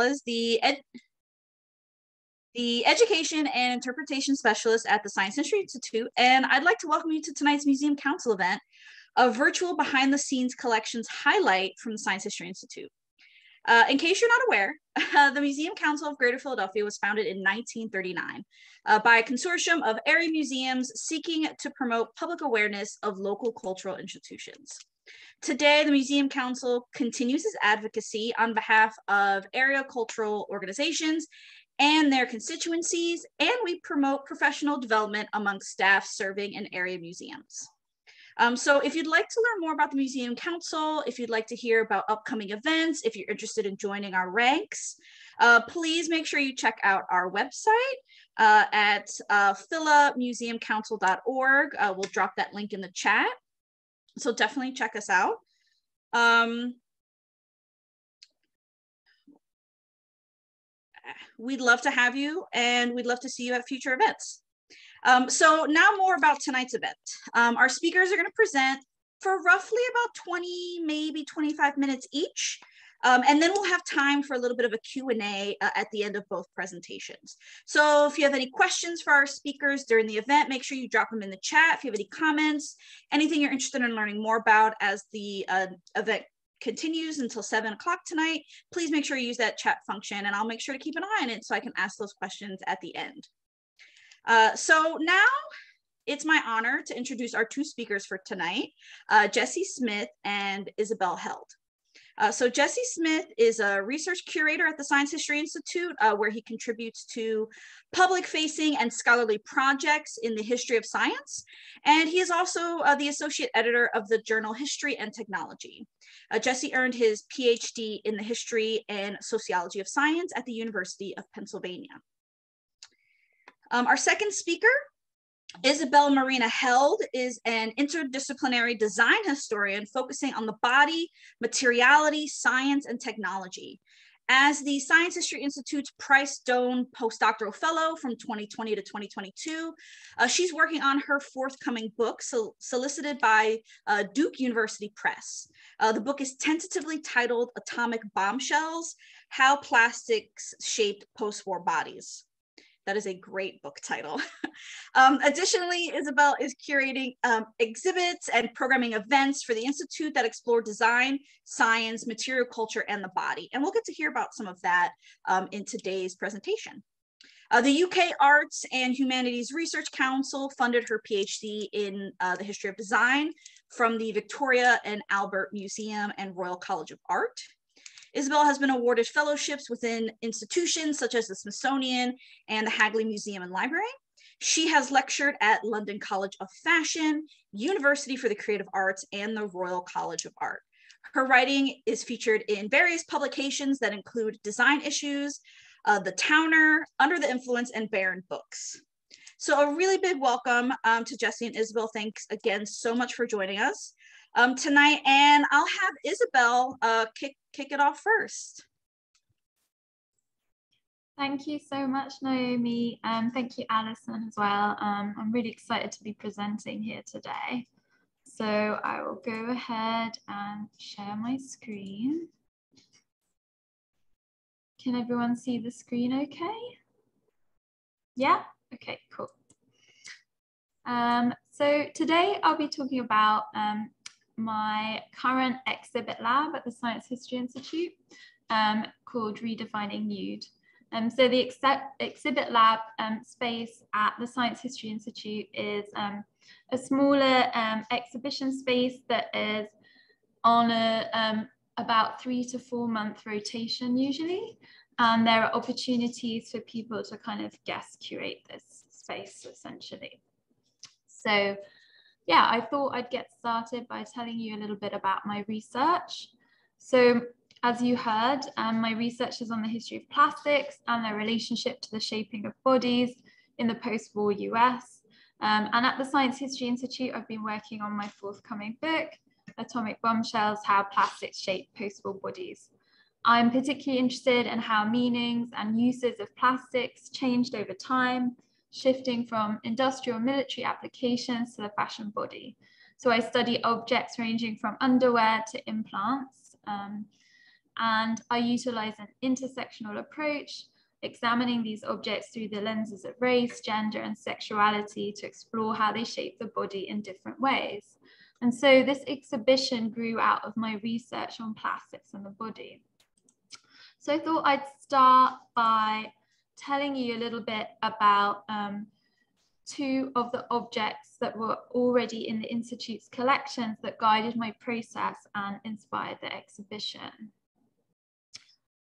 is the Education and Interpretation Specialist at the Science History Institute, and I'd like to welcome you to tonight's Museum Council event, a virtual behind-the-scenes collections highlight from the Science History Institute. In case you're not aware, the Museum Council of Greater Philadelphia was founded in 1939 by a consortium of area museums seeking to promote public awareness of local cultural institutions. Today, the Museum Council continues its advocacy on behalf of area cultural organizations and their constituencies, and we promote professional development among staff serving in area museums. So if you'd like to learn more about the Museum Council, if you'd like to hear about upcoming events, if you're interested in joining our ranks, please make sure you check out our website at philamuseumcouncil.org. We'll drop that link in the chat. So definitely check us out. We'd love to have you, and we'd love to see you at future events. So now more about tonight's event. Our speakers are going to present for roughly about 20, maybe 25 minutes each. And then we'll have time for a little bit of a Q&A at the end of both presentations. So if you have any questions for our speakers during the event, make sure you drop them in the chat. If you have any comments, anything you're interested in learning more about as the event continues until 7 o'clock tonight, please make sure you use that chat function, and I'll make sure to keep an eye on it so I can ask those questions at the end. So now it's my honor to introduce our two speakers for tonight, Jessie Smith and Isabelle Held. So Jessie Smith is a research curator at the Science History Institute, where he contributes to public-facing and scholarly projects in the history of science. And he is also the associate editor of the journal History and Technology. Jessie earned his PhD in the history and sociology of science at the University of Pennsylvania. Our second speaker, Isabelle Marina Held, is an interdisciplinary design historian focusing on the body, materiality, science, and technology. As the Science History Institute's Price-Doan Postdoctoral Fellow from 2020 to 2022, she's working on her forthcoming book, solicited by Duke University Press. The book is tentatively titled Atomic Bombshells: How Plastics Shaped Post-War Bodies. That is a great book title. Additionally, Isabelle is curating exhibits and programming events for the Institute that explore design, science, material culture, and the body. And we'll get to hear about some of that in today's presentation. The UK Arts and Humanities Research Council funded her PhD in the history of design from the Victoria and Albert Museum and Royal College of Art. Isabelle has been awarded fellowships within institutions such as the Smithsonian and the Hagley Museum and Library. She has lectured at London College of Fashion, University for the Creative Arts, and the Royal College of Art. Her writing is featured in various publications that include Design Issues, The Towner, Under the Influence, and Barron Books. So a really big welcome to Jessie and Isabelle. Thanks again so much for joining us tonight, and I'll have Isabelle kick it off first. Thank you so much, Naomi. Thank you, Alison, as well. I'm really excited to be presenting here today. So I will go ahead and share my screen. Can everyone see the screen okay? Yeah? Okay, cool. So today I'll be talking about my current exhibit lab at the Science History Institute called Redefining Nude. So the exhibit lab space at the Science History Institute is a smaller exhibition space that is on a about 3 to 4 month rotation usually. And there are opportunities for people to kind of guest curate this space essentially. So yeah, I thought I'd get started by telling you a little bit about my research. So as you heard, my research is on the history of plastics and their relationship to the shaping of bodies in the post-war US. And at the Science History Institute, I've been working on my forthcoming book, Atomic Bombshells: How Plastics Shape Post-War Bodies. I'm particularly interested in how meanings and uses of plastics changed over time, shifting from industrial and military applications to the fashion body. So I study objects ranging from underwear to implants. And I utilize an intersectional approach, examining these objects through the lenses of race, gender, and sexuality to explore how they shape the body in different ways. And so this exhibition grew out of my research on plastics and the body. So I thought I'd start by telling you a little bit about two of the objects that were already in the Institute's collections that guided my process and inspired the exhibition.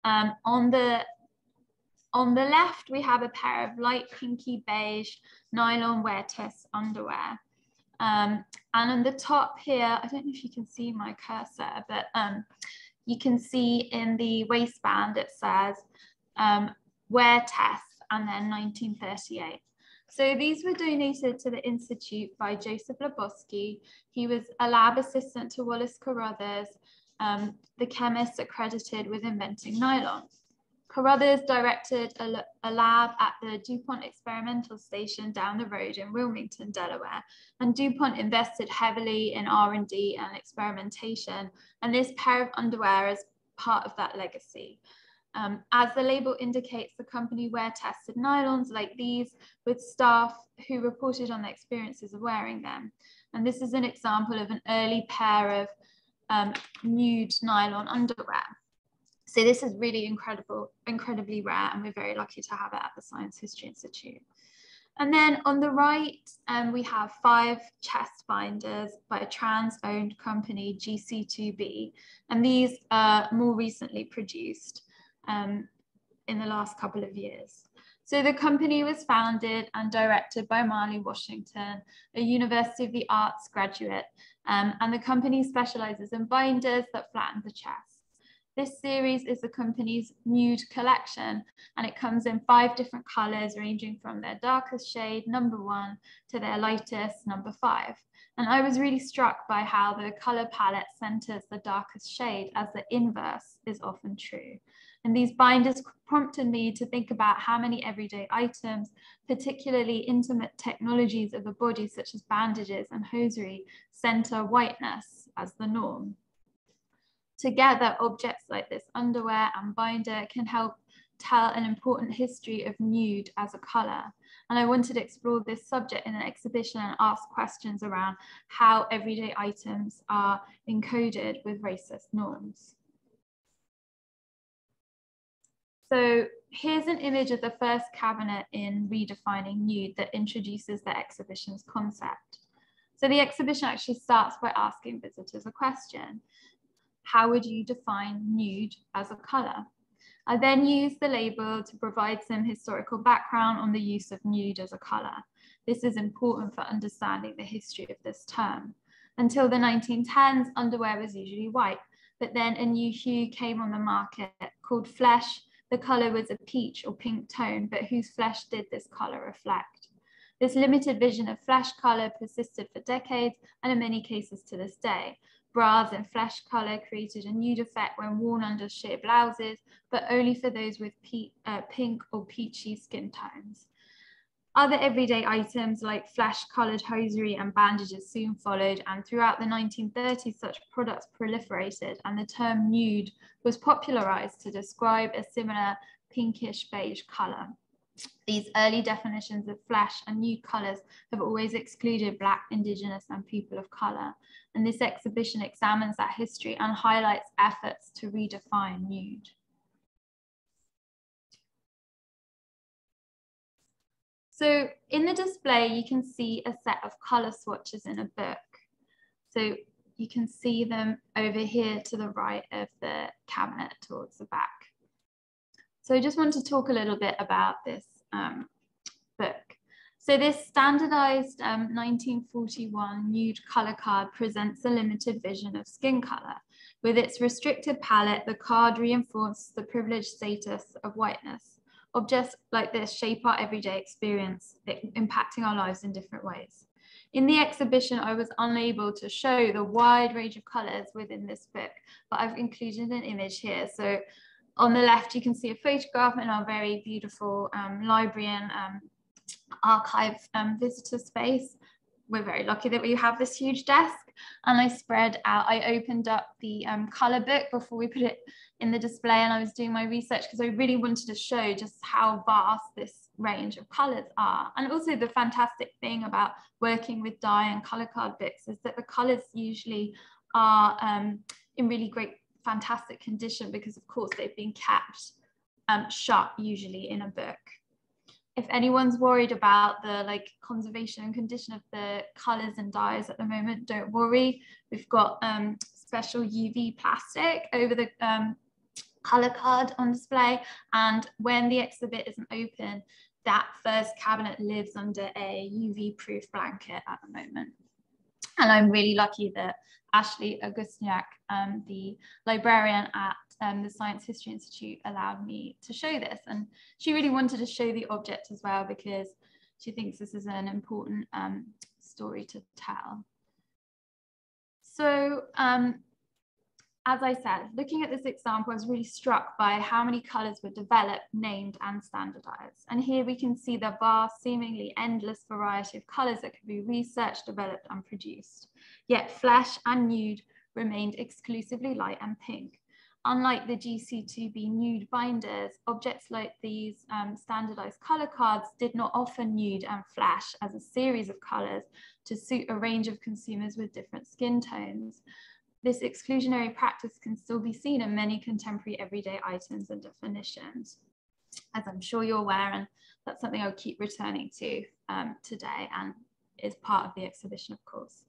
On the left, we have a pair of light pinky beige nylon wear test underwear. And on the top here, I don't know if you can see my cursor, but you can see in the waistband, it says wear test and then 1938. So these were donated to the Institute by Joseph Lebowski. He was a lab assistant to Wallace Carruthers, the chemist accredited with inventing nylon. Carruthers directed a lab at the DuPont Experimental Station down the road in Wilmington, Delaware, and DuPont invested heavily in R&D and experimentation, and this pair of underwear is part of that legacy. As the label indicates, the company wear-tested nylons like these with staff who reported on their experiences of wearing them. And this is an example of an early pair of nude nylon underwear. So this is really incredibly rare, and we're very lucky to have it at the Science History Institute. And then on the right, we have 5 chest binders by a trans-owned company, GC2B, and these are more recently produced in the last couple of years. So the company was founded and directed by Marley Washington, a University of the Arts graduate, and the company specializes in binders that flatten the chest. This series is the company's nude collection, and it comes in 5 different colors, ranging from their darkest shade, number 1, to their lightest, number 5. And I was really struck by how the color palette centers the darkest shade, as the inverse is often true. And these binders prompted me to think about how many everyday items, particularly intimate technologies of the body, such as bandages and hosiery, center whiteness as the norm. Together, objects like this underwear and binder can help tell an important history of nude as a color. And I wanted to explore this subject in an exhibition and ask questions around how everyday items are encoded with racist norms. So here's an image of the first cabinet in Redefining Nude that introduces the exhibition's concept. So the exhibition actually starts by asking visitors a question. How would you define nude as a color? I then use the label to provide some historical background on the use of nude as a color. This is important for understanding the history of this term. Until the 1910s, underwear was usually white, but then a new hue came on the market called flesh. The color was a peach or pink tone, but whose flesh did this color reflect? This limited vision of flesh color persisted for decades, and in many cases to this day. Bras in flesh color created a nude effect when worn under sheer blouses, but only for those with pink or peachy skin tones. Other everyday items like flesh-colored hosiery and bandages soon followed, and throughout the 1930s, such products proliferated, and the term nude was popularized to describe a similar pinkish beige color. These early definitions of flesh and nude colors have always excluded Black, Indigenous, and people of color, and this exhibition examines that history and highlights efforts to redefine nude. So in the display, you can see a set of color swatches in a book. So you can see them over here to the right of the cabinet towards the back. So I just want to talk a little bit about this book. So this standardized 1941 nude color card presents a limited vision of skin color. With its restricted palette, the card reinforces the privileged status of whiteness. Objects like this shape our everyday experience, impacting our lives in different ways. In the exhibition, I was unable to show the wide range of colors within this book, but I've included an image here. So on the left, you can see a photograph in our very beautiful library and archive visitor space. we're very lucky that we have this huge desk. And I spread out, I opened up the color book before we put it in the display, and I was doing my research because I really wanted to show just how vast this range of colors are. And also the fantastic thing about working with dye and color card books is that the colors usually are in really great, fantastic condition, because of course they've been kept shut usually in a book. If anyone's worried about the conservation and condition of the colors and dyes at the moment, don't worry. We've got special UV plastic over the color card on display, and when the exhibit isn't open, that first cabinet lives under a UV proof blanket at the moment. And I'm really lucky that Ashley Augustiniak, the librarian at the Science History Institute, allowed me to show this. And she really wanted to show the object as well, because she thinks this is an important story to tell. So as I said, looking at this example, I was really struck by how many colors were developed, named, and standardized. And here we can see the vast, seemingly endless variety of colors that could be researched, developed, and produced. Yet flesh and nude remained exclusively light and pink. Unlike the GC2B nude binders, objects like these standardized color cards did not offer nude and flesh as a series of colors to suit a range of consumers with different skin tones. This exclusionary practice can still be seen in many contemporary everyday items and definitions, as I'm sure you're aware, and that's something I'll keep returning to today, and is part of the exhibition, of course.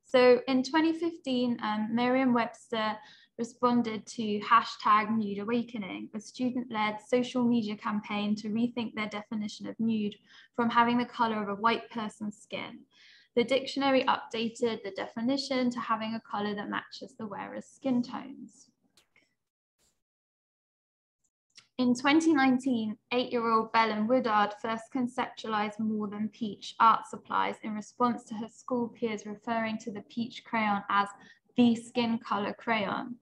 So in 2015, Merriam-Webster responded to #NudeAwakening, a student-led social media campaign to rethink their definition of nude from having the color of a white person's skin. The dictionary updated the definition to having a color that matches the wearer's skin tones. In 2019, 8-year-old Belen Woodard first conceptualized more than peach art supplies in response to her school peers referring to the peach crayon as the skin color crayon.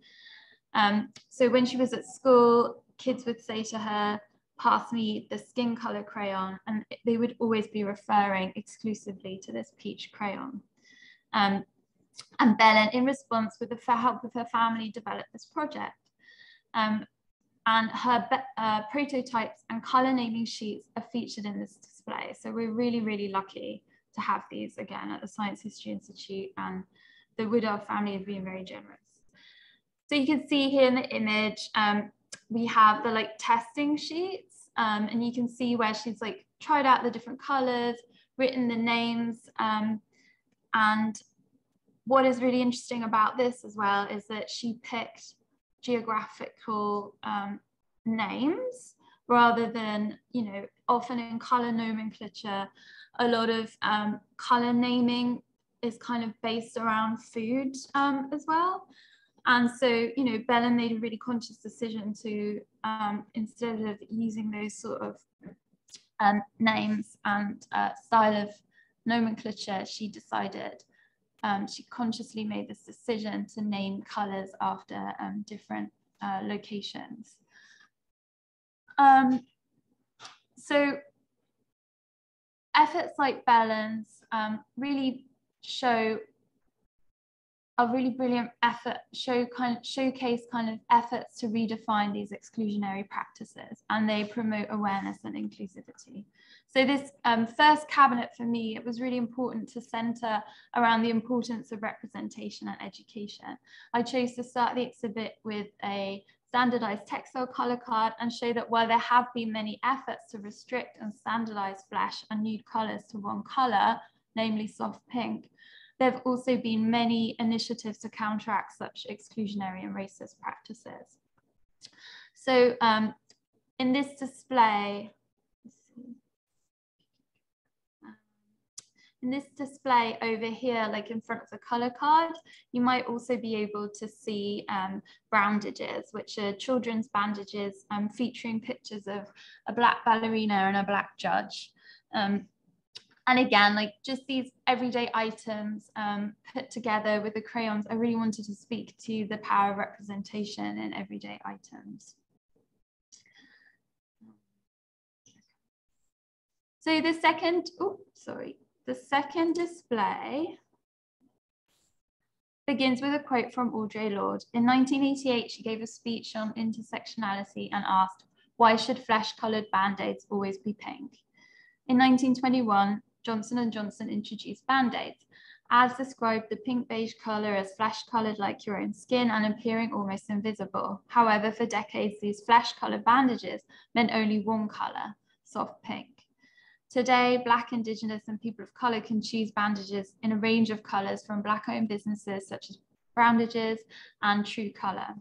So when she was at school, kids would say to her, "Pass me the skin color crayon," and they would always be referring exclusively to this peach crayon. And Belen, in response, with the help of her family, developed this project. And her prototypes and color naming sheets are featured in this display. So we're really, really lucky to have these again at the Science History Institute, and the Woodard family have been very generous. So you can see here in the image, we have the testing sheets, and you can see where she's tried out the different colors, written the names, and what is really interesting about this as well is that she picked geographical names rather than, often in color nomenclature, a lot of color naming is kind of based around food as well. And so, Belen made a really conscious decision to, instead of using those sort of names and style of nomenclature, she decided, she consciously made this decision to name colors after different locations. So efforts like Belen's really show a really brilliant effort, showcase efforts to redefine these exclusionary practices, and they promote awareness and inclusivity. So this first cabinet for me, it was really important to center around the importance of representation and education. I chose to start the exhibit with a standardized textile color card and show that while there have been many efforts to restrict and standardize flesh and nude colors to one color, namely soft pink, there have also been many initiatives to counteract such exclusionary and racist practices. So in this display, over here, in front of the color card, you might also be able to see bandages, which are children's bandages featuring pictures of a black ballerina and a black judge. And again, just these everyday items put together with the crayons, I really wanted to speak to the power of representation in everyday items. So the second, the second display begins with a quote from Audre Lorde. In 1988, she gave a speech on intersectionality and asked, "Why should flesh-colored Band-Aids always be pink?" In 1921, Johnson & Johnson introduced Band-Aids. As described, the pink beige color as flesh-colored like your own skin and appearing almost invisible. However, for decades, these flesh-colored bandages meant only one color, soft pink. Today, Black, Indigenous, and people of color can choose bandages in a range of colors from Black-owned businesses such as Brandages and True Color,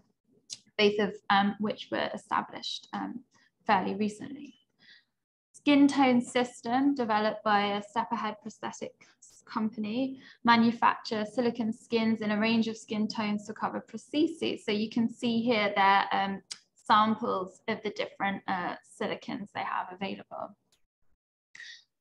both of which were established fairly recently. Skin tone system, developed by a step ahead prosthetics company, manufacture silicone skins in a range of skin tones to cover prostheses. So you can see here their samples of the different silicones they have available.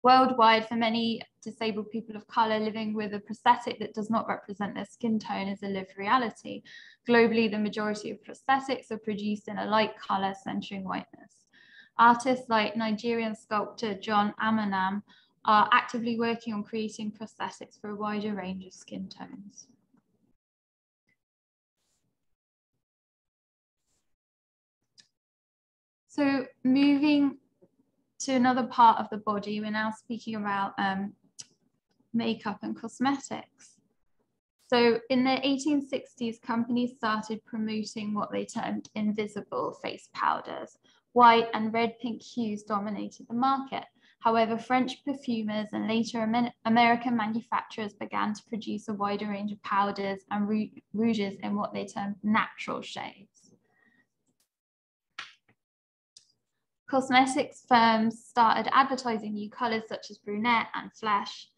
Worldwide, for many disabled people of color living with a prosthetic that does not represent their skin tone is a lived reality. Globally, the majority of prosthetics are produced in a light color centering whiteness. Artists like Nigerian sculptor John Amanam are actively working on creating prosthetics for a wider range of skin tones. So moving to another part of the body, we're now speaking about makeup and cosmetics. So in the 1860s, companies started promoting what they termed invisible face powders. White and red-pink hues dominated the market. However, French perfumers and later American manufacturers began to produce a wider range of powders and rouges in what they termed natural shades. Cosmetics firms started advertising new colors such as brunette and flesh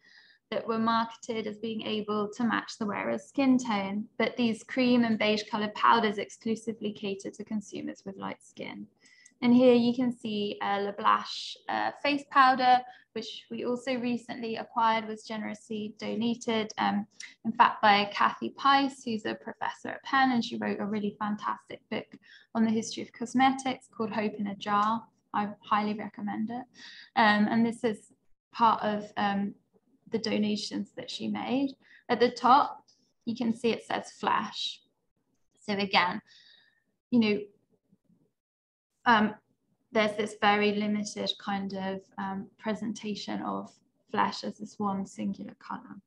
that were marketed as being able to match the wearer's skin tone, but these cream and beige colored powders exclusively cater to consumers with light skin. And here you can see a Le Blush face powder, which we also recently acquired, was generously donated, in fact, by Kathy Pice, who's a professor at Penn, and she wrote a really fantastic book on the history of cosmetics called Hope in a Jar. I highly recommend it. And this is part of the donations that she made. At the top, you can see it says flesh. So again, you know, there's this very limited kind of presentation of flesh as this one singular color.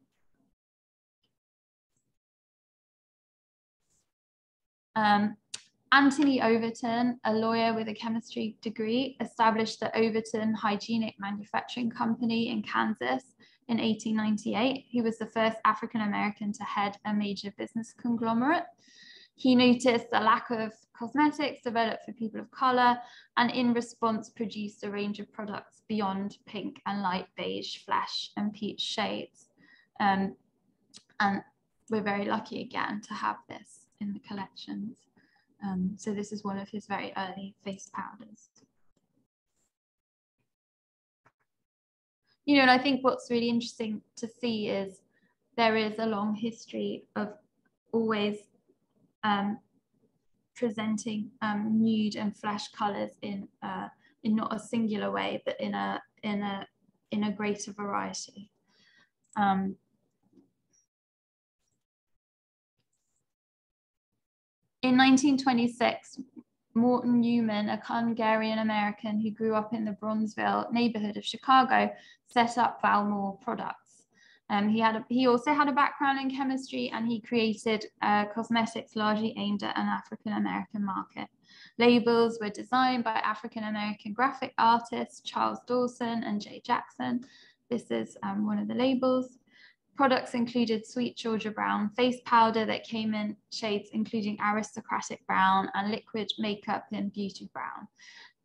Anthony Overton, a lawyer with a chemistry degree, established the Overton Hygienic Manufacturing Company in Kansas in 1898. He was the first African-American to head a major business conglomerate. He noticed a lack of cosmetics developed for people of color, and in response produced a range of products beyond pink and light beige, flesh and peach shades. And we're very lucky again to have this in the collections. So this is one of his very early face powders. You know, and I think what's really interesting to see is there is a long history of always presenting nude and flesh colors in not a singular way, but in a greater variety. In 1926, Morton Newman, a Hungarian American who grew up in the Bronzeville neighborhood of Chicago, set up Valmore Products. He also had a background in chemistry, and he created cosmetics largely aimed at an African-American market. Labels were designed by African-American graphic artists Charles Dawson and Jay Jackson. This is one of the labels. Products included Sweet Georgia Brown face powder that came in shades including aristocratic brown and liquid makeup in beauty brown.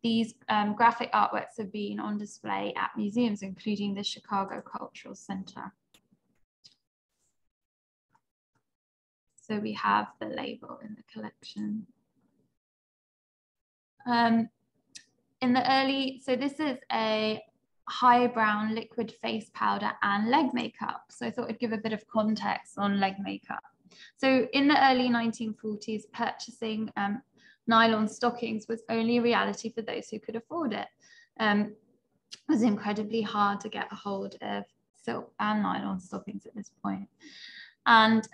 These graphic artworks have been on display at museums, including the Chicago Cultural Center. So we have the label in the collection. So this is a high brown liquid face powder and leg makeup. So I thought I'd give a bit of context on leg makeup. So in the early 1940s, purchasing nylon stockings was only a reality for those who could afford it. It was incredibly hard to get a hold of silk and nylon stockings at this point. And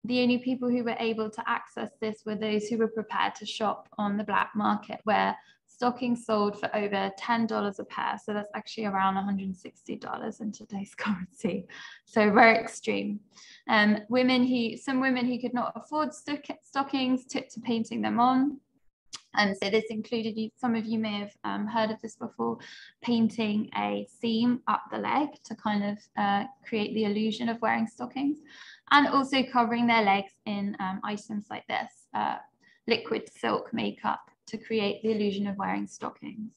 the only people who were able to access this were those who were prepared to shop on the black market, where stockings sold for over $10 a pair. So that's actually around $160 in today's currency. So very extreme. Some women who could not afford stockings took to painting them on. And so this included, some of you may have heard of this before, painting a seam up the leg to kind of create the illusion of wearing stockings, and also covering their legs in items like this, liquid silk makeup, to create the illusion of wearing stockings.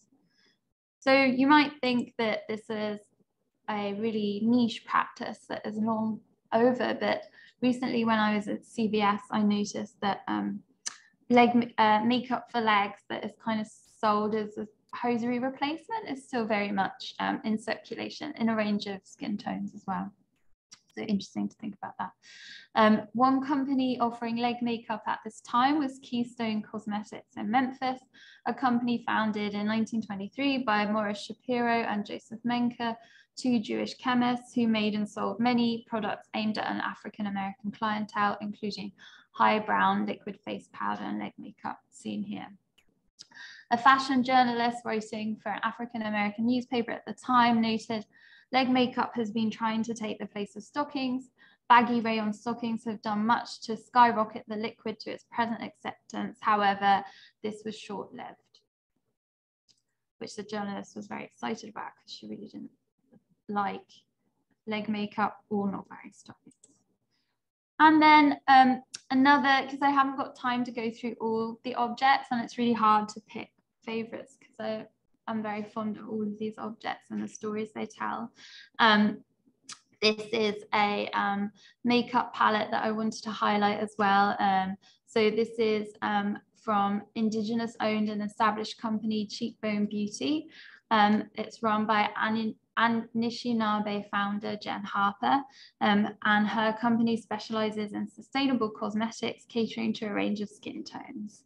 So you might think that this is a really niche practice that is long over, but recently when I was at CVS, I noticed that makeup for legs that is kind of sold as a hosiery replacement is still very much in circulation in a range of skin tones as well. So interesting to think about that. One company offering leg makeup at this time was Keystone Cosmetics in Memphis, a company founded in 1923 by Morris Shapiro and Joseph Menke, two Jewish chemists who made and sold many products aimed at an African-American clientele, including high brown liquid face powder and leg makeup, seen here. A fashion journalist writing for an African-American newspaper at the time noted, leg makeup has been trying to take the place of stockings. Baggy rayon stockings have done much to skyrocket the liquid to its present acceptance. However, this was short-lived, which the journalist was very excited about because she really didn't like leg makeup or not wearing stockings. And then another, because I haven't got time to go through all the objects, and it's really hard to pick favorites because I'm very fond of all of these objects and the stories they tell. This is a makeup palette that I wanted to highlight as well. So this is from Indigenous owned and established company Cheekbone Beauty. It's run by Anishinaabe founder Jen Harper, and her company specializes in sustainable cosmetics catering to a range of skin tones.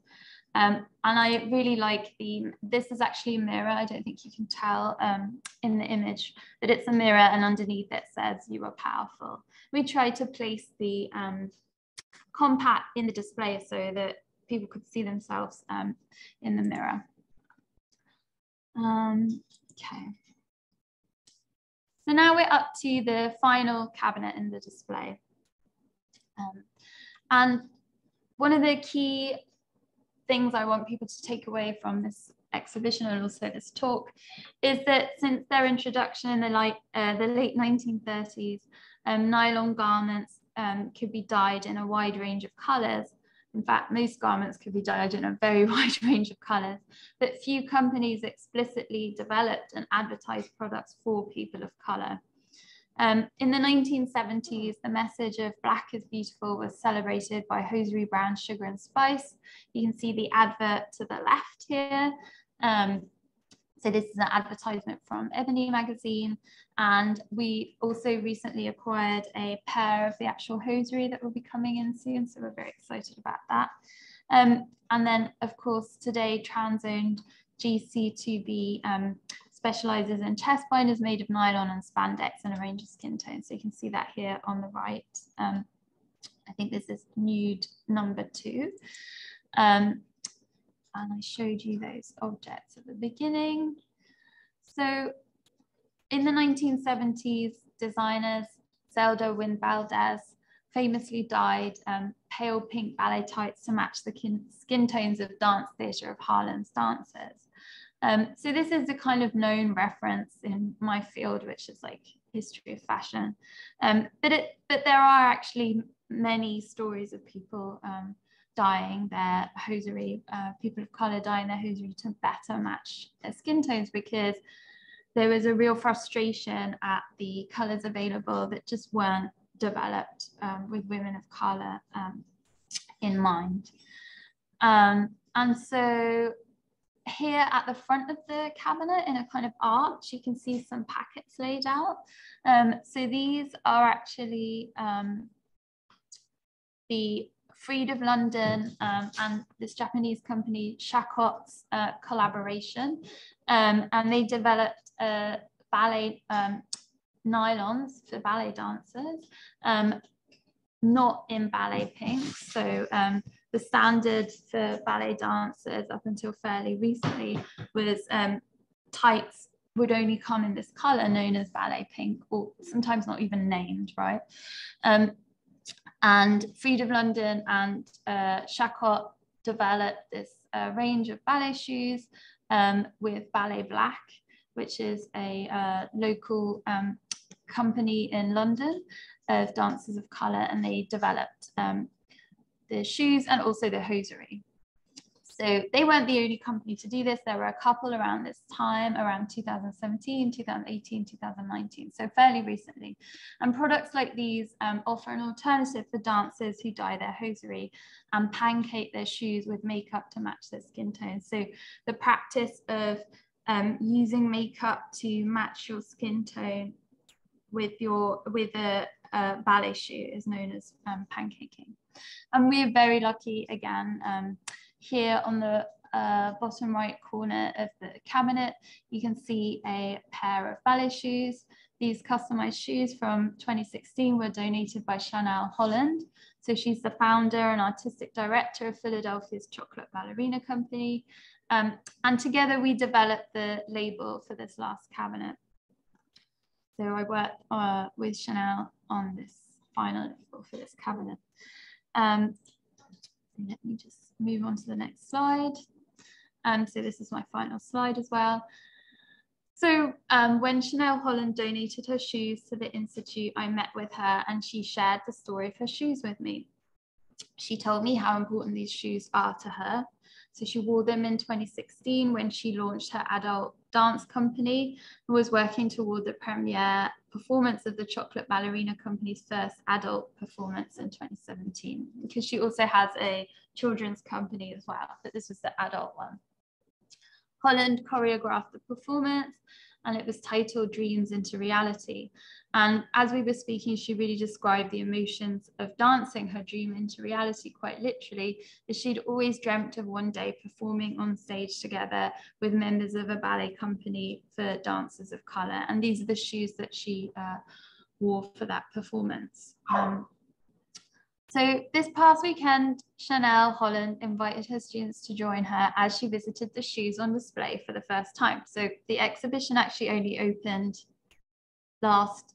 And I really like this is actually a mirror. I don't think you can tell in the image, but it's a mirror, and underneath it says "You are powerful." We tried to place the compact in the display so that people could see themselves in the mirror. Okay. So now we're up to the final cabinet in the display. And one of the key things I want people to take away from this exhibition and also this talk is that since their introduction in the late 1930s, nylon garments could be dyed in a wide range of colors. In fact, most garments could be dyed in a very wide range of colors, but few companies explicitly developed and advertised products for people of color. In the 1970s, the message of Black is beautiful was celebrated by hosiery brand Sugar and Spice. You can see the advert to the left here. So this is an advertisement from Ebony magazine. And we also recently acquired a pair of the actual hosiery that will be coming in soon. So we're very excited about that. And then of course, today trans-owned GC2B specializes in chest binders made of nylon and spandex in a range of skin tones. So you can see that here on the right. I think this is nude number 2. And I showed you those objects at the beginning. So in the 1970s, designers Zelda Wynne Valdez famously dyed pale pink ballet tights to match the skin tones of Dance Theatre of Harlem's dancers. So this is a kind of known reference in my field, which is like history of fashion. But there are actually many stories of people dyeing their hosiery, people of color dyeing their hosiery to better match their skin tones, because there was a real frustration at the colors available that just weren't developed with women of color in mind. And so here at the front of the cabinet in a kind of arch, you can see some packets laid out. So these are actually the Freed of London and this Japanese company Shakot's collaboration. And they developed a ballet nylons for ballet dancers, not in ballet pink. So the standard for ballet dancers up until fairly recently was tights would only come in this color known as ballet pink, or sometimes not even named, right? And Freed of London and Chacot developed this range of ballet shoes with Ballet Black, which is a local company in London of dancers of color, and they developed the shoes and also the hosiery. So they weren't the only company to do this. There were a couple around this time, around 2017, 2018, 2019, so fairly recently. And products like these offer an alternative for dancers who dye their hosiery and pancake their shoes with makeup to match their skin tone. So the practice of using makeup to match your skin tone with a ballet shoe is known as pancaking. And we're very lucky, again, here on the bottom right corner of the cabinet, you can see a pair of ballet shoes. These customized shoes from 2016 were donated by Chanel Holland. So she's the founder and artistic director of Philadelphia's Chocolate Ballerina Company. And together we developed the label for this last cabinet. So I worked with Chanel on this final label for this cabinet. Let me just move on to the next slide. So this is my final slide as well. So when Chanel Holland donated her shoes to the Institute, I met with her and she shared the story of her shoes with me. She told me how important these shoes are to her. So she wore them in 2016 when she launched her adult dance company and was working toward the premiere performance of the Chocolate Ballerina Company's first adult performance in 2017, because she also has a children's company as well, but this was the adult one. Holland choreographed the performance and it was titled Dreams into Reality. And as we were speaking, she really described the emotions of dancing her dream into reality quite literally, as she'd always dreamt of one day performing on stage together with members of a ballet company for dancers of color. And these are the shoes that she wore for that performance. So this past weekend, Chanel Holland invited her students to join her as she visited the shoes on display for the first time. So the exhibition actually only opened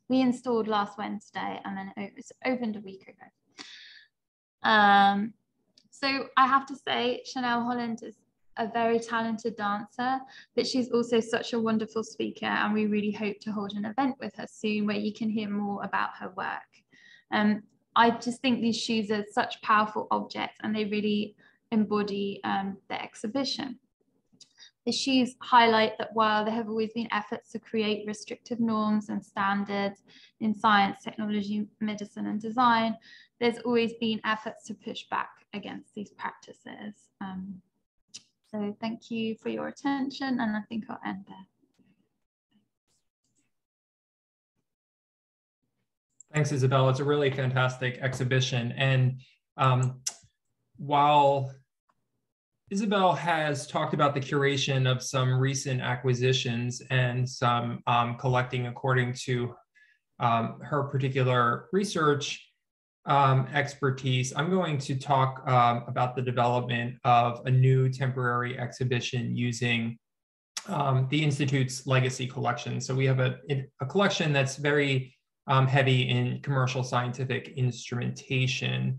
we installed last Wednesday, and then it was opened a week ago. So I have to say, Chanel Holland is a very talented dancer, but she's also such a wonderful speaker, and we really hope to hold an event with her soon where you can hear more about her work. I just think these shoes are such powerful objects, and they really embody the exhibition. The shoes highlight that while there have always been efforts to create restrictive norms and standards in science, technology, medicine, and design, there's always been efforts to push back against these practices. So thank you for your attention, and I think I'll end there. Thanks, Isabelle. It's a really fantastic exhibition. And while Isabelle has talked about the curation of some recent acquisitions and some collecting according to her particular research expertise, I'm going to talk about the development of a new temporary exhibition using the Institute's legacy collection. So we have a collection that's very heavy in commercial scientific instrumentation.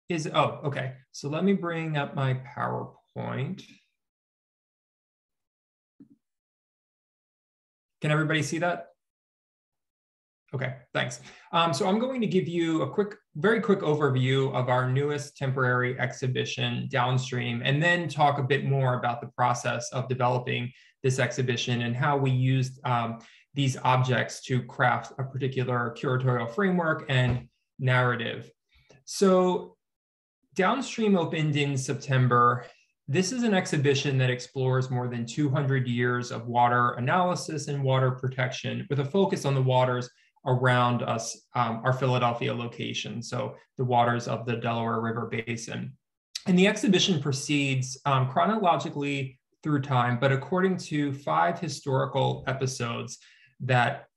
Okay. So let me bring up my PowerPoint. Can everybody see that? Okay, thanks. So I'm going to give you a very quick overview of our newest temporary exhibition, Downstream, and then talk a bit more about the process of developing this exhibition and how we used these objects to craft a particular curatorial framework and narrative. So Downstream opened in September. This is an exhibition that explores more than 200 years of water analysis and water protection with a focus on the waters around us, our Philadelphia location, so the waters of the Delaware River Basin. And the exhibition proceeds chronologically through time, but according to 5 historical episodes that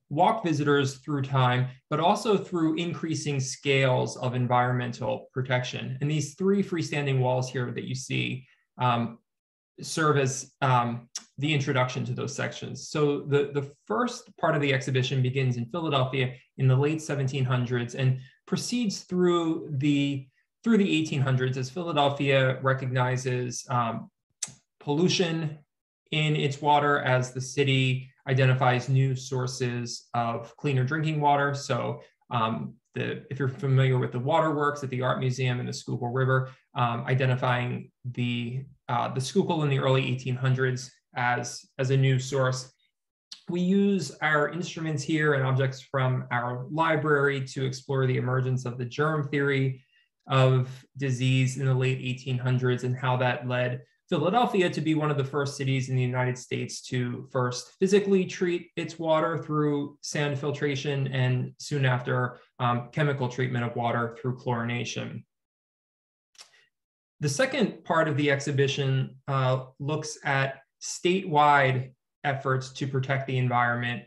walk visitors through time, but also through increasing scales of environmental protection. And these 3 freestanding walls here that you see serve as the introduction to those sections. So the first part of the exhibition begins in Philadelphia in the late 1700s and proceeds through the 1800s as Philadelphia recognizes pollution in its water as the city identifies new sources of cleaner drinking water. So if you're familiar with the waterworks at the Art Museum and the Schuylkill River, identifying the Schuylkill in the early 1800s as a new source. We use our instruments here and objects from our library to explore the emergence of the germ theory of disease in the late 1800s and how that led Philadelphia to be one of the first cities in the United States to first physically treat its water through sand filtration and soon after chemical treatment of water through chlorination. The second part of the exhibition looks at statewide efforts to protect the environment.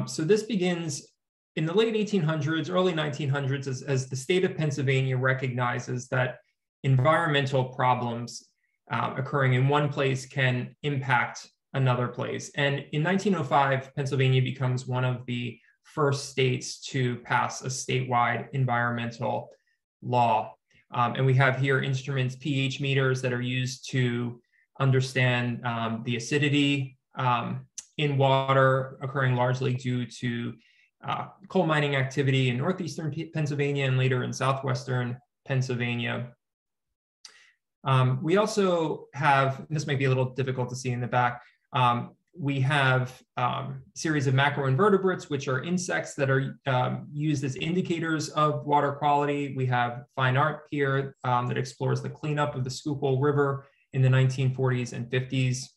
So this begins in the late 1800s, early 1900s, as the state of Pennsylvania recognizes that environmental problems occurring in one place can impact another place. And in 1905, Pennsylvania becomes one of the first states to pass a statewide environmental law. And we have here instruments, pH meters, that are used to understand the acidity in water occurring largely due to coal mining activity in northeastern Pennsylvania and later in southwestern Pennsylvania. We also have, this might be a little difficult to see in the back, we have a series of macroinvertebrates, which are insects that are used as indicators of water quality. We have fine art here that explores the cleanup of the Schuylkill River in the 1940s and 50s.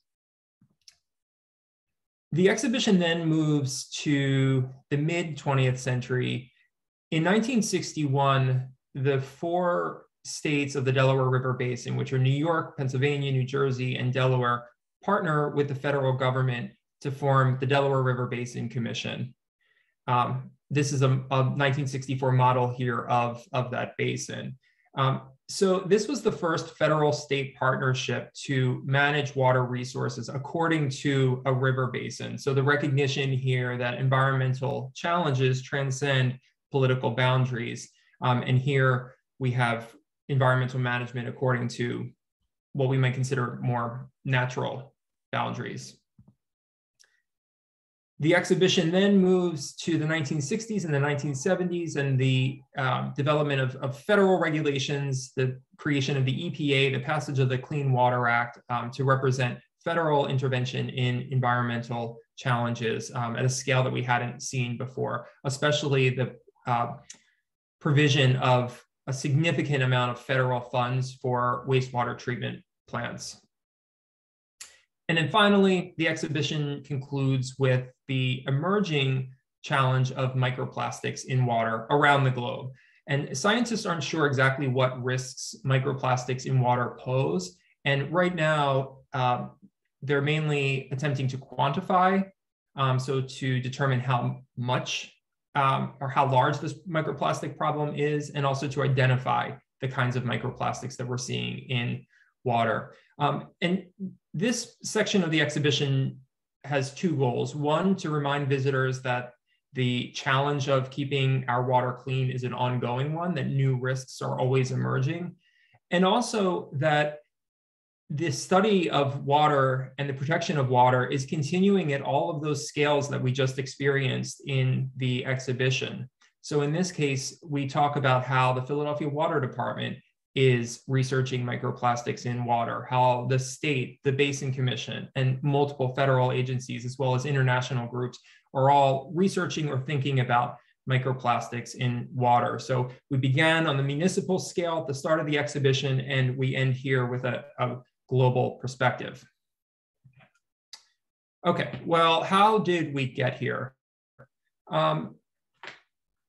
The exhibition then moves to the mid-20th century. In 1961, the 4 states of the Delaware River Basin, which are New York, Pennsylvania, New Jersey, and Delaware, partner with the federal government to form the Delaware River Basin Commission. This is a 1964 model here of that basin. So this was the first federal state partnership to manage water resources according to a river basin. So the recognition here that environmental challenges transcend political boundaries. And here we have environmental management according to what we might consider more natural boundaries. The exhibition then moves to the 1960s and the 1970s and the development of federal regulations, the creation of the EPA, the passage of the Clean Water Act to represent federal intervention in environmental challenges at a scale that we hadn't seen before, especially the provision of a significant amount of federal funds for wastewater treatment plants. And then finally, the exhibition concludes with the emerging challenge of microplastics in water around the globe. And scientists aren't sure exactly what risks microplastics in water pose. And right now, they're mainly attempting to quantify, so to determine how much or how large this microplastic problem is, and also to identify the kinds of microplastics that we're seeing in water. And this section of the exhibition has 2 goals. One, to remind visitors that the challenge of keeping our water clean is an ongoing one, that new risks are always emerging. And also that the study of water and the protection of water is continuing at all of those scales that we just experienced in the exhibition. So in this case, we talk about how the Philadelphia Water Department is researching microplastics in water, how the state, the Basin Commission, and multiple federal agencies, as well as international groups, are all researching or thinking about microplastics in water. So we began on the municipal scale at the start of the exhibition, and we end here with a global perspective. Okay, well, how did we get here?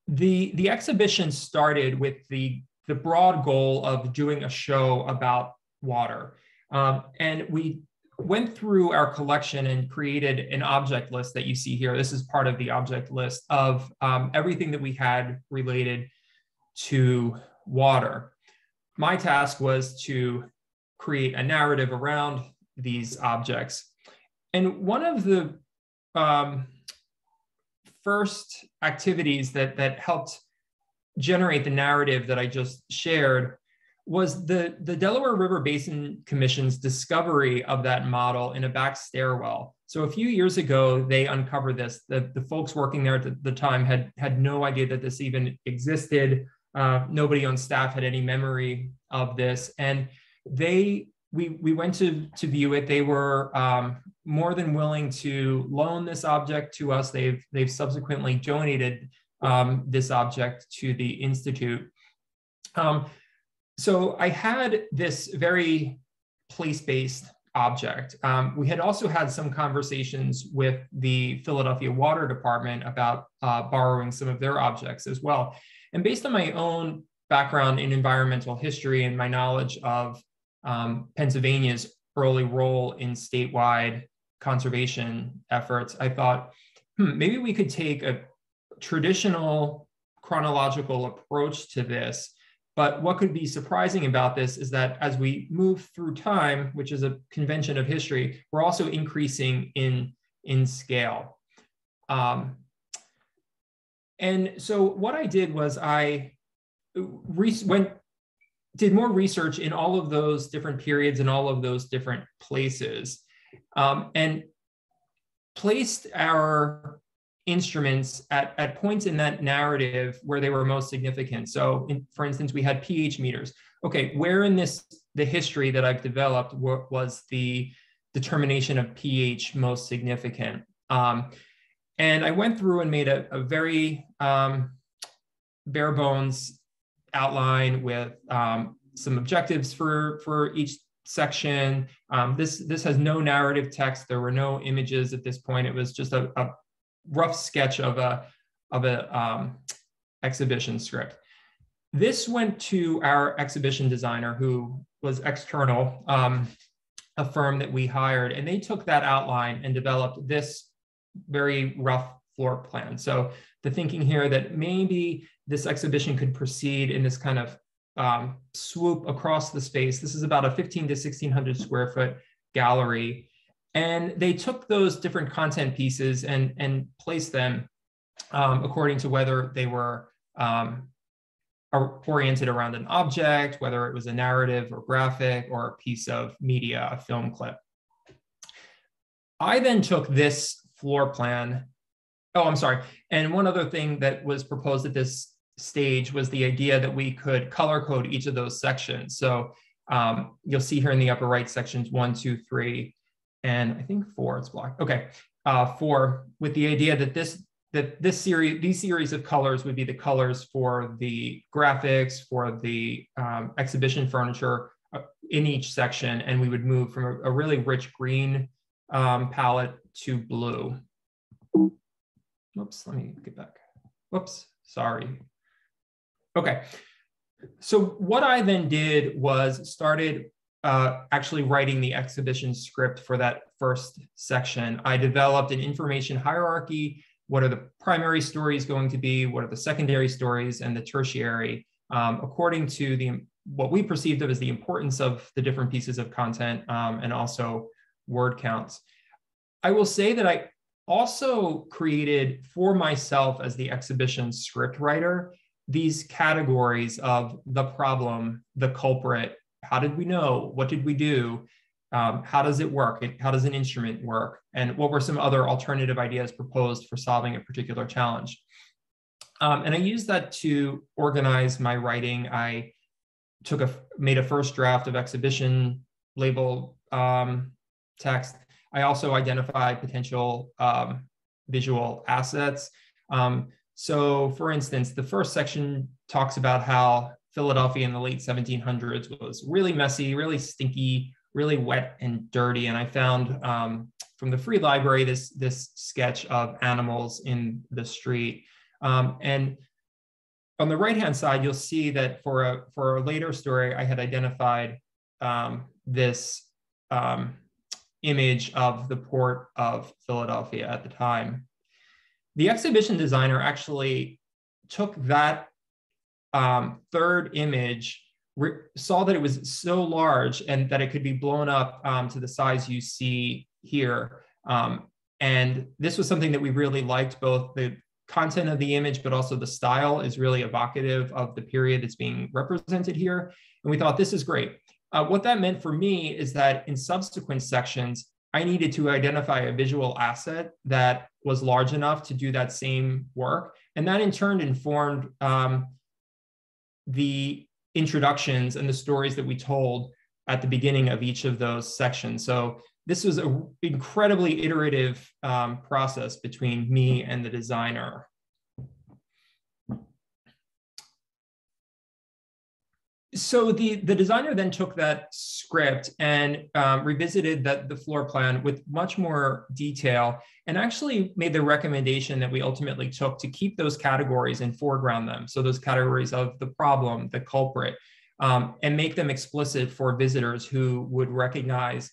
The exhibition started with the broad goal of doing a show about water. And we went through our collection and created an object list that you see here. This is part of the object list of everything that we had related to water. My task was to create a narrative around these objects. And one of the first activities that helped generate the narrative that I just shared was the Delaware River Basin Commission's discovery of that model in a back stairwell. So a few years ago, they uncovered this. The folks working there at the time had no idea that this even existed. Nobody on staff had any memory of this. And we went to view it. They were more than willing to loan this object to us. They've subsequently donated this object to the Institute. So I had this very place-based object. We had also had some conversations with the Philadelphia Water Department about borrowing some of their objects as well. And based on my own background in environmental history and my knowledge of Pennsylvania's early role in statewide conservation efforts, I thought, maybe we could take a traditional chronological approach to this. But what could be surprising about this is that as we move through time, which is a convention of history, we're also increasing in scale. And so what I did was I did more research in all of those different periods and all of those different places, and placed our instruments at points in that narrative where they were most significant. So for instance, we had pH meters. Okay, where in the history that I've developed was the determination of pH most significant? And I went through and made a very bare bones outline with some objectives for each section. This has no narrative text. There were no images at this point. It was just a rough sketch of a exhibition script. This went to our exhibition designer, who was external, a firm that we hired, and they took that outline and developed this very rough floor plan. So the thinking here that maybe this exhibition could proceed in this kind of swoop across the space. This is about a 15 to 1600 square foot gallery. And they took those different content pieces and placed them according to whether they were oriented around an object, whether it was a narrative or graphic or a piece of media, a film clip. I then took this floor plan. Oh, I'm sorry. And one other thing that was proposed at this stage was the idea that we could color code each of those sections. So you'll see here in the upper right, sections 1, 2, 3, and I think 4, it's blocked. Okay, 4, with the idea that these series of colors would be the colors for the graphics, for the exhibition furniture in each section, and we would move from a really rich green palette to blue. Whoops, let me get back. Whoops, sorry. Okay, so what I then did was started actually writing the exhibition script for that first section. I developed an information hierarchy. What are the primary stories going to be? What are the secondary stories and the tertiary, according to what we perceived of as the importance of the different pieces of content, and also word counts. I will say that I also created for myself as the exhibition script writer these categories of the problem, the culprit, how did we know, what did we do, how does it work, how does an instrument work, and what were some other alternative ideas proposed for solving a particular challenge. And I used that to organize my writing. I made a first draft of exhibition label text. I also identified potential visual assets. So for instance, the first section talks about how Philadelphia in the late 1700s was really messy, really stinky, really wet and dirty. And I found from the free library this sketch of animals in the street. And on the right-hand side, you'll see that for a later story, I had identified this image of the port of Philadelphia at the time. The exhibition designer actually took that third image, saw that it was so large and that it could be blown up to the size you see here. And this was something that we really liked. Both the content of the image, but also the style is really evocative of the period that's being represented here. And we thought, this is great. What that meant for me is that in subsequent sections, I needed to identify a visual asset that was large enough to do that same work. And that in turn informed the introductions and the stories that we told at the beginning of each of those sections. So this was an incredibly iterative process between me and the designer. So the designer then took that script and revisited the floor plan with much more detail, and actually made the recommendation that we ultimately took to keep those categories and foreground them. So those categories of the problem, the culprit, and make them explicit for visitors who would recognize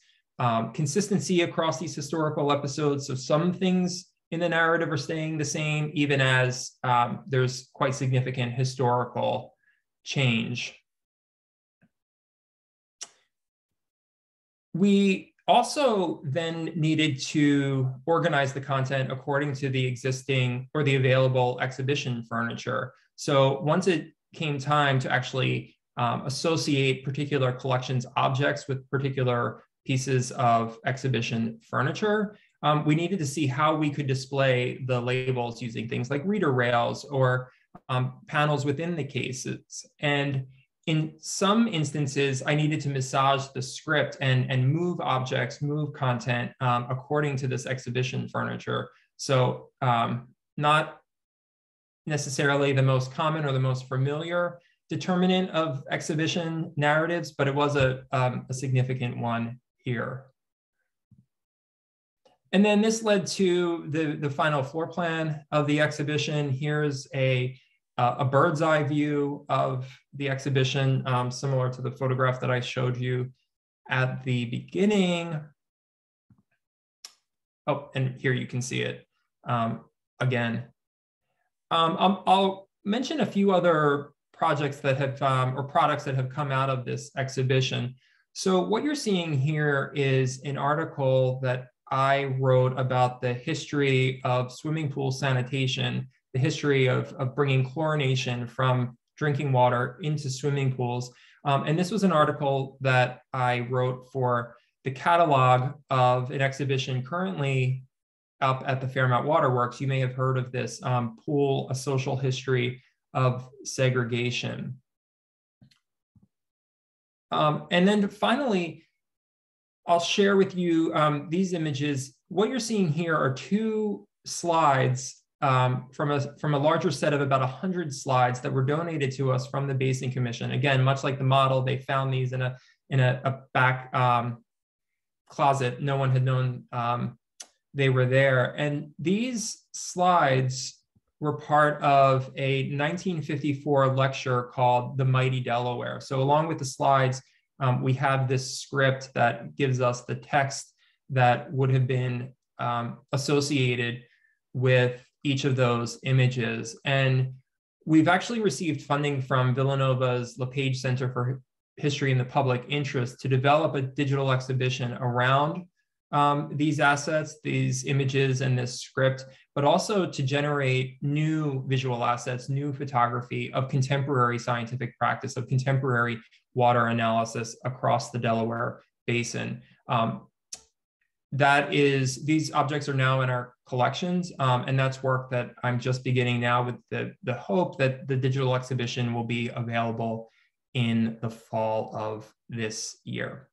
consistency across these historical episodes. So some things in the narrative are staying the same, even as there's quite significant historical change. We also then needed to organize the content according to the existing or the available exhibition furniture. So once it came time to actually associate particular collections objects with particular pieces of exhibition furniture, we needed to see how we could display the labels using things like reader rails or panels within the cases. And in some instances, I needed to massage the script and move objects, move content according to this exhibition furniture. So not necessarily the most common or the most familiar determinant of exhibition narratives, but it was a significant one here. And then this led to the final floor plan of the exhibition. Here's a bird's eye view of the exhibition, similar to the photograph that I showed you at the beginning. Oh, and here you can see it again. I'll mention a few other projects that have, or products that have come out of this exhibition. So what you're seeing here is an article that I wrote about the history of swimming pool sanitation, the history of bringing chlorination from drinking water into swimming pools. And this was an article that I wrote for the catalog of an exhibition currently up at the Fairmount Waterworks. You may have heard of this, Pool, A Social History of Segregation. And then finally, I'll share with you these images. What you're seeing here are two slides from a larger set of about 100 slides that were donated to us from the Basin Commission. Again, much like the model, they found these in a back closet. No one had known they were there. And these slides were part of a 1954 lecture called The Mighty Delaware. So along with the slides, we have this script that gives us the text that would have been associated with each of those images. And we've actually received funding from Villanova's LePage Center for History in the Public Interest to develop a digital exhibition around these assets, these images, and this script, but also to generate new visual assets, new photography of contemporary scientific practice, of contemporary water analysis across the Delaware Basin. These objects are now in our collections, and that's work that I'm just beginning now with the hope that the digital exhibition will be available in the fall of this year.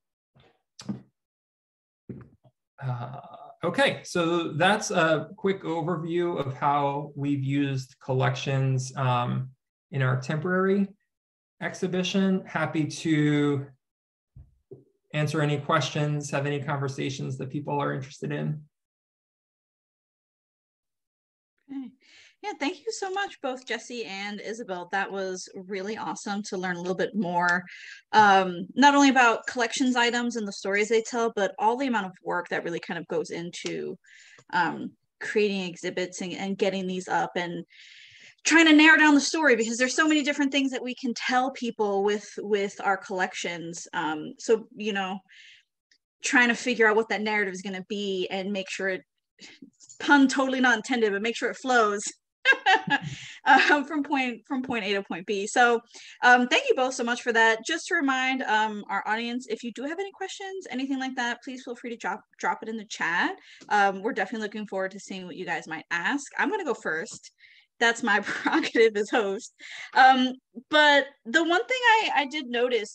Okay, so that's a quick overview of how we've used collections in our temporary exhibition. Happy to answer any questions, have any conversations that people are interested in. Okay. Yeah, thank you so much, both Jesse and Isabelle. That was really awesome to learn a little bit more, not only about collections items and the stories they tell, but all the amount of work that really kind of goes into creating exhibits and getting these up and trying to narrow down the story, because there's so many different things that we can tell people with our collections. So, you know, trying to figure out what that narrative is going to be and make sure it, pun totally not intended, but make sure it flows from point A to point B. So thank you both so much for that. Just to remind our audience, if you do have any questions, anything like that, please feel free to drop it in the chat. We're definitely looking forward to seeing what you guys might ask. I'm going to go first. That's my prerogative as host. But the one thing I did notice,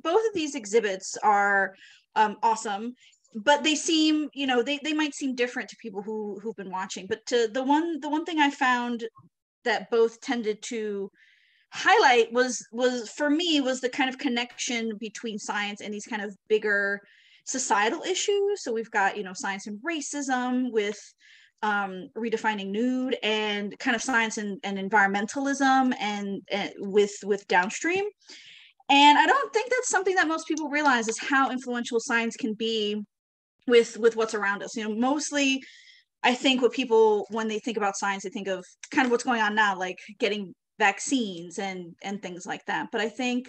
both of these exhibits are awesome, but they seem, you know, they might seem different to people who've been watching. But the one thing I found that both tended to highlight was for me was the kind of connection between science and these kind of bigger societal issues. So we've got, you know, science and racism with Redefining Nude, and kind of science and environmentalism and with Downstream. And I don't think that's something that most people realize, is how influential science can be with what's around us. You know, mostly I think what people, when they think about science, they think of kind of what's going on now, like getting vaccines and things like that. But I think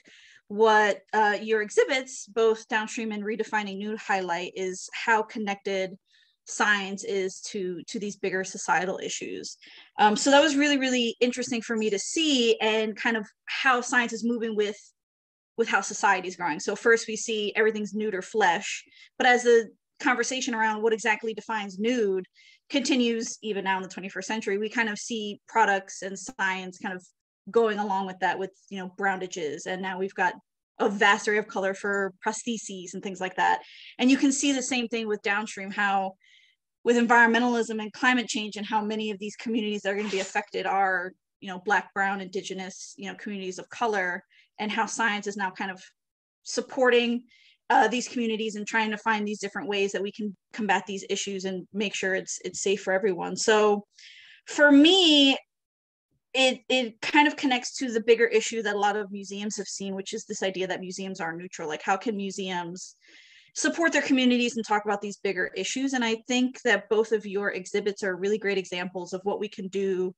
what your exhibits, both Downstream and Redefining Nude, highlight is how connected science is to these bigger societal issues. So that was really, really interesting for me to see, and kind of how science is moving with how society is growing. So first we see everything's nude or flesh, but as the conversation around what exactly defines nude continues even now in the 21st century, we kind of see products and science kind of going along with that, with, you know, browndages, and now we've got a vast array of color for prostheses and things like that. And you can see the same thing with Downstream, how with environmentalism and climate change, and how many of these communities that are going to be affected are, you know, Black, Brown, Indigenous, you know, communities of color, and how science is now kind of supporting these communities and trying to find these different ways that we can combat these issues and make sure it's safe for everyone. So for me, it kind of connects to the bigger issue that a lot of museums have seen, which is this idea that museums are neutral. Like, how can museums support their communities and talk about these bigger issues? And I think that both of your exhibits are really great examples of what we can do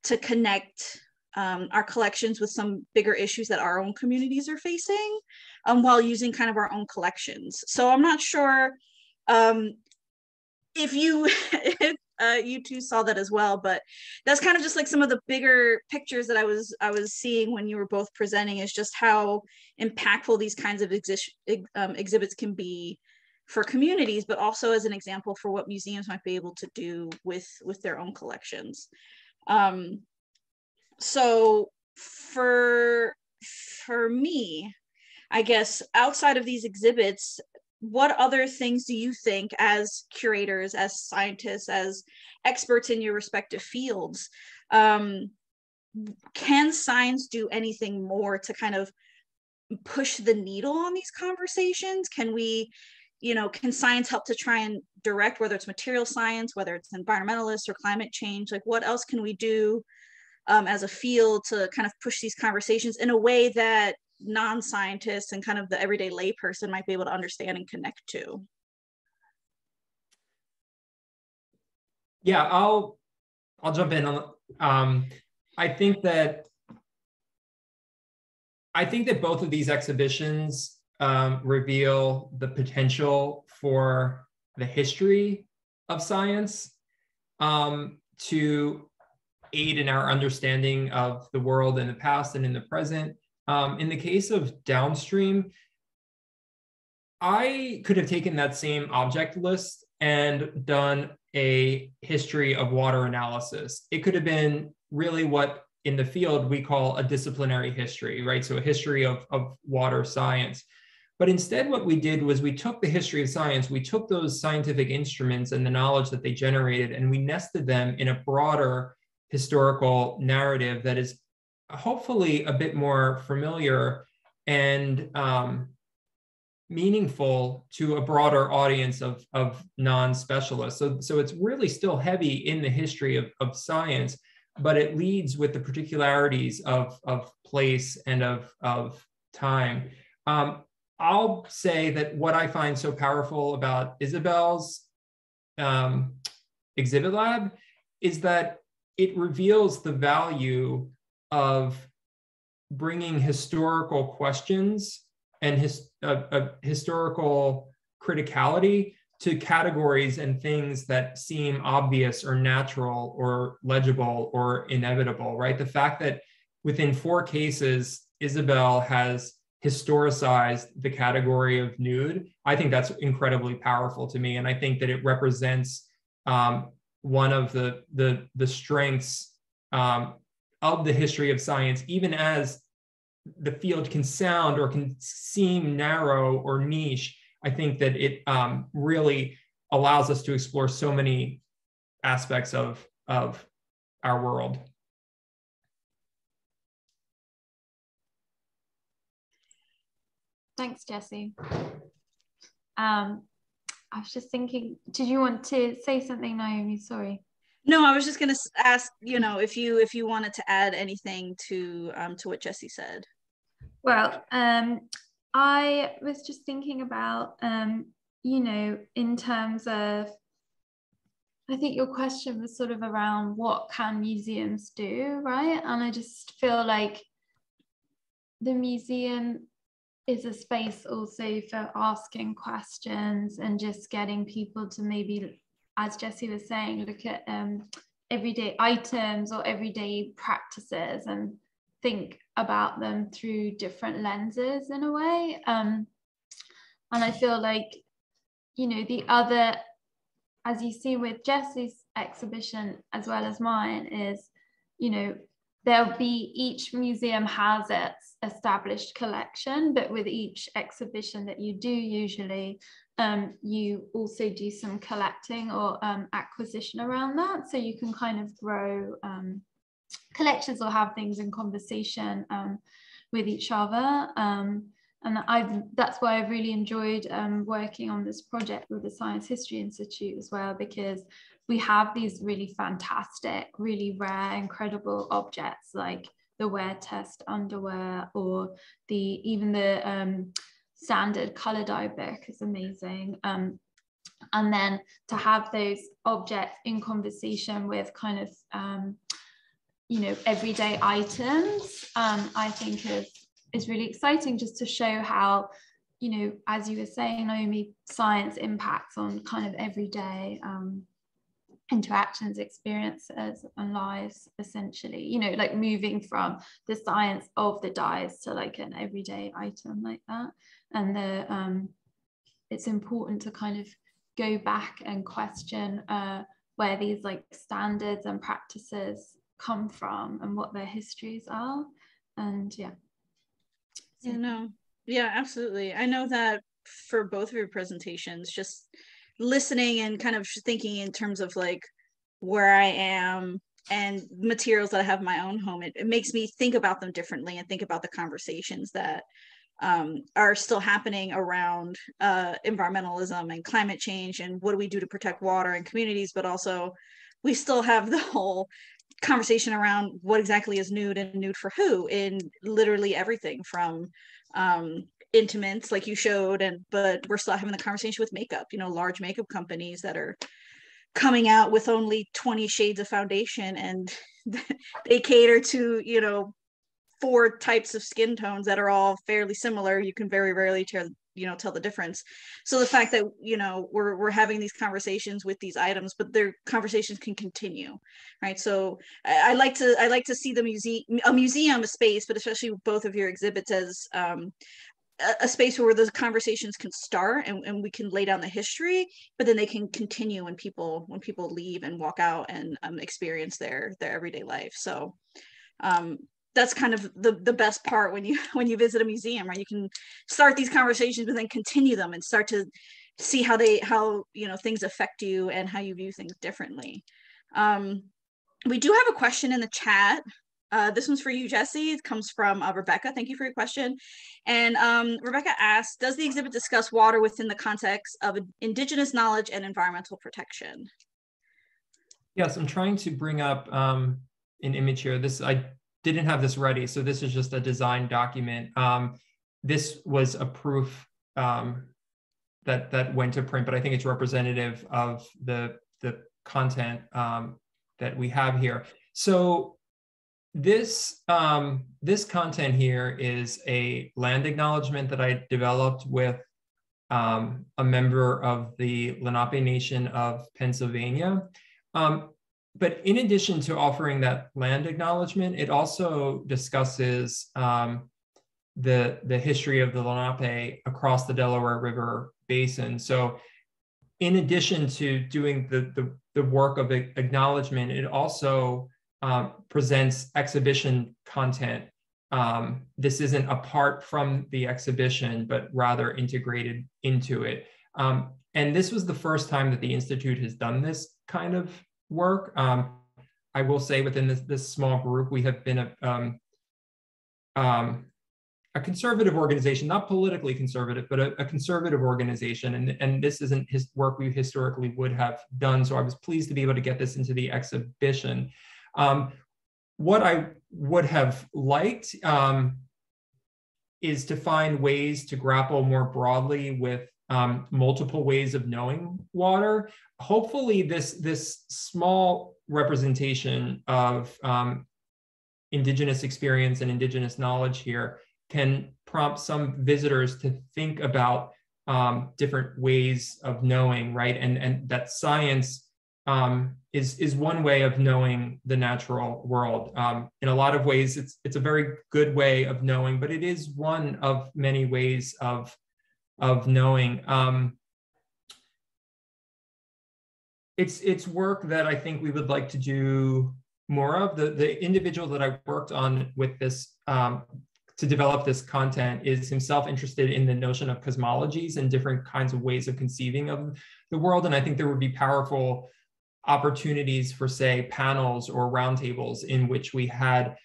to connect our collections with some bigger issues that our own communities are facing, while using kind of our own collections. So I'm not sure if you you two saw that as well, but that's kind of just like some of the bigger pictures that I was seeing when you were both presenting, is just how impactful these kinds of exhibits can be for communities, but also as an example for what museums might be able to do with their own collections. So for me, I guess, outside of these exhibits, what other things do you think, as curators, as scientists, as experts in your respective fields, can science do anything more to kind of push the needle on these conversations? Can we, you know, can science help to try and direct, whether it's material science, whether it's environmentalists or climate change? Like, what else can we do as a field to kind of push these conversations in a way that non-scientists and kind of the everyday layperson might be able to understand and connect to? Yeah, I'll jump in on. I think that both of these exhibitions reveal the potential for the history of science to aid in our understanding of the world in the past and in the present. In the case of Downstream, I could have taken that same object list and done a history of water analysis. It could have been really what in the field we call a disciplinary history, right? So a history of water science. But instead, what we did was we took the history of science, we took those scientific instruments and the knowledge that they generated, and we nested them in a broader historical narrative that is hopefully a bit more familiar and meaningful to a broader audience of non-specialists. So it's really still heavy in the history of science, but it leads with the particularities of place and of time. I'll say that what I find so powerful about Isabelle's exhibit lab is that it reveals the value of bringing historical questions and historical criticality to categories and things that seem obvious or natural or legible or inevitable, right? The fact that within 4 cases, Isabelle has historicized the category of nude, I think that's incredibly powerful to me. And I think that it represents one of the strengths of the history of science, even as the field can sound or can seem narrow or niche. I think that it really allows us to explore so many aspects of our world. Thanks, Jesse. I was just thinking, did you want to say something, Naomi? Sorry. No, I was just going to ask, if you wanted to add anything to what Jesse said. Well, I was just thinking about, in terms of, I think your question was sort of around what can museums do, right? And I just feel like the museum is a space also for asking questions and just getting people to maybe, as Jesse was saying, look at everyday items or everyday practices and think about them through different lenses in a way. And I feel like, the other, as you see with Jesse's exhibition as well as mine, is, there'll be, each museum has its established collection, but with each exhibition that you do, usually you also do some collecting or acquisition around that. So you can kind of grow collections or have things in conversation with each other. And that's why I've really enjoyed working on this project with the Science History Institute as well, because we have these really fantastic, really rare, incredible objects like the wear test underwear, or even the standard color dye book is amazing. And then to have those objects in conversation with kind of, everyday items, I think is really exciting, just to show how, as you were saying, Naomi, science impacts on kind of everyday interactions, experiences, and lives, essentially, like moving from the science of the dyes to like an everyday item like that. And it's important to kind of go back and question where these like standards and practices come from and what their histories are. And yeah, absolutely. I know that for both of your presentations, just listening and kind of thinking in terms of like where I am and materials that I have in my own home, it makes me think about them differently and think about the conversations that are still happening around environmentalism and climate change and what do we do to protect water and communities, but also we still have the whole conversation around what exactly is nude and nude for who in literally everything from intimates like you showed, but we're still having the conversation with makeup, large makeup companies that are coming out with only 20 shades of foundation, and they cater to 4 types of skin tones that are all fairly similar. You can very rarely tell the difference. So the fact that we're having these conversations with these items, but their conversations can continue, right? So I like to see a museum, a space, but especially both of your exhibits, as a space where those conversations can start and we can lay down the history, but then they can continue when people leave and walk out and experience their everyday life. So that's kind of the best part when you visit a museum, right? You can start these conversations, but then continue them and start to see how things affect you and how you view things differently. We do have a question in the chat. This one's for you, Jesse. It comes from Rebecca. Thank you for your question. And Rebecca asks, does the exhibit discuss water within the context of Indigenous knowledge and environmental protection? Yes, I'm trying to bring up an image here. This, I didn't have this ready, so this is just a design document. This was a proof that went to print, but I think it's representative of the content that we have here. So this content here is a land acknowledgement that I developed with a member of the Lenape Nation of Pennsylvania. But in addition to offering that land acknowledgement, it also discusses the history of the Lenape across the Delaware River Basin. So in addition to doing the work of acknowledgement, it also presents exhibition content. This isn't apart from the exhibition, but rather integrated into it. And this was the first time that the Institute has done this kind of work. I will say within this small group, we have been a conservative organization, not politically conservative, but a conservative organization. And this isn't his work we historically would have done. So I was pleased to be able to get this into the exhibition. What I would have liked is to find ways to grapple more broadly with multiple ways of knowing water. Hopefully this small representation of Indigenous experience and Indigenous knowledge here can prompt some visitors to think about different ways of knowing, right? And that science is one way of knowing the natural world. In a lot of ways, it's a very good way of knowing, but it is one of many ways of knowing. It's work that I think we would like to do more of. The individual that I worked on with this to develop this content is himself interested in the notion of cosmologies and different kinds of ways of conceiving of the world. And I think there would be powerful opportunities for, say, panels or roundtables in which we had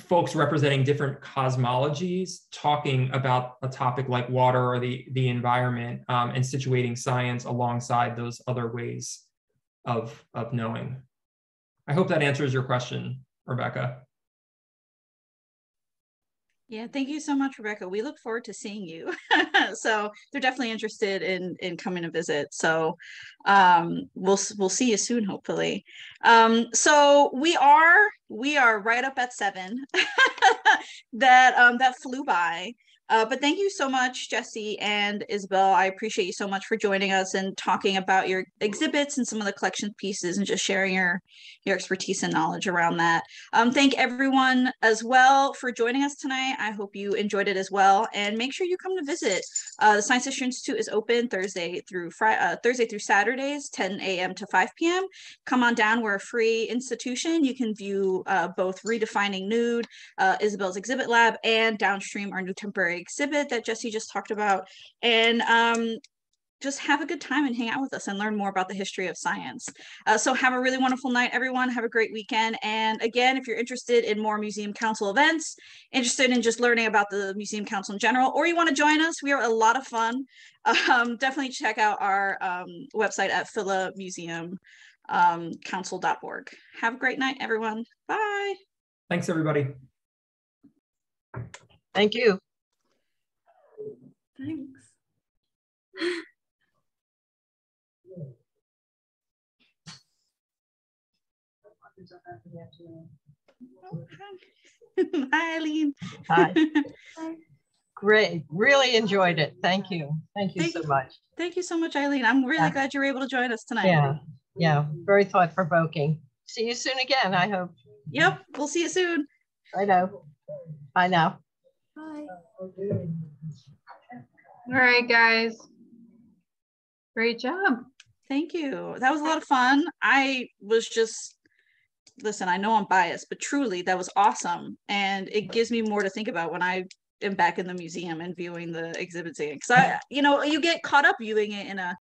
folks representing different cosmologies talking about a topic like water or the environment, and situating science alongside those other ways of knowing. I hope that answers your question, Rebecca. Yeah, thank you so much, Rebecca. We look forward to seeing you. So they're definitely interested in coming to visit. So we'll see you soon, hopefully. So we are right up at 7. That flew by. But thank you so much, Jesse and Isabelle. I appreciate you so much for joining us and talking about your exhibits and some of the collection pieces and just sharing your expertise and knowledge around that. Thank everyone as well for joining us tonight. I hope you enjoyed it as well. And make sure you come to visit. The Science History Institute is open Thursday through Saturdays, 10 a.m. to 5 p.m. Come on down. We're a free institution. You can view both Redefining Nude, Isabelle's exhibit lab, and Downstream, our new temporary exhibit that Jesse just talked about, and just have a good time and hang out with us and learn more about the history of science. So have a really wonderful night, everyone. Have a great weekend. And again, if you're interested in more Museum Council events, interested in just learning about the Museum Council in general, or you want to join us, we are a lot of fun. Definitely check out our website at philamuseumcouncil.org. Have a great night, everyone. Bye. Thanks, everybody. Thank you. Thanks. Hi, Eileen. Hi. Great. Really enjoyed it. Thank you. Thank you so much. Thank you so much, Eileen. I'm really glad you were able to join us tonight. Yeah. Yeah. Very thought-provoking. See you soon again, I hope. Yep. We'll see you soon. I know. Bye now. Bye. All right, guys. Great job. Thank you. That was a lot of fun. I was just, listen, I know I'm biased, but truly that was awesome. And it gives me more to think about when I am back in the museum and viewing the exhibits again. Because you get caught up viewing it in a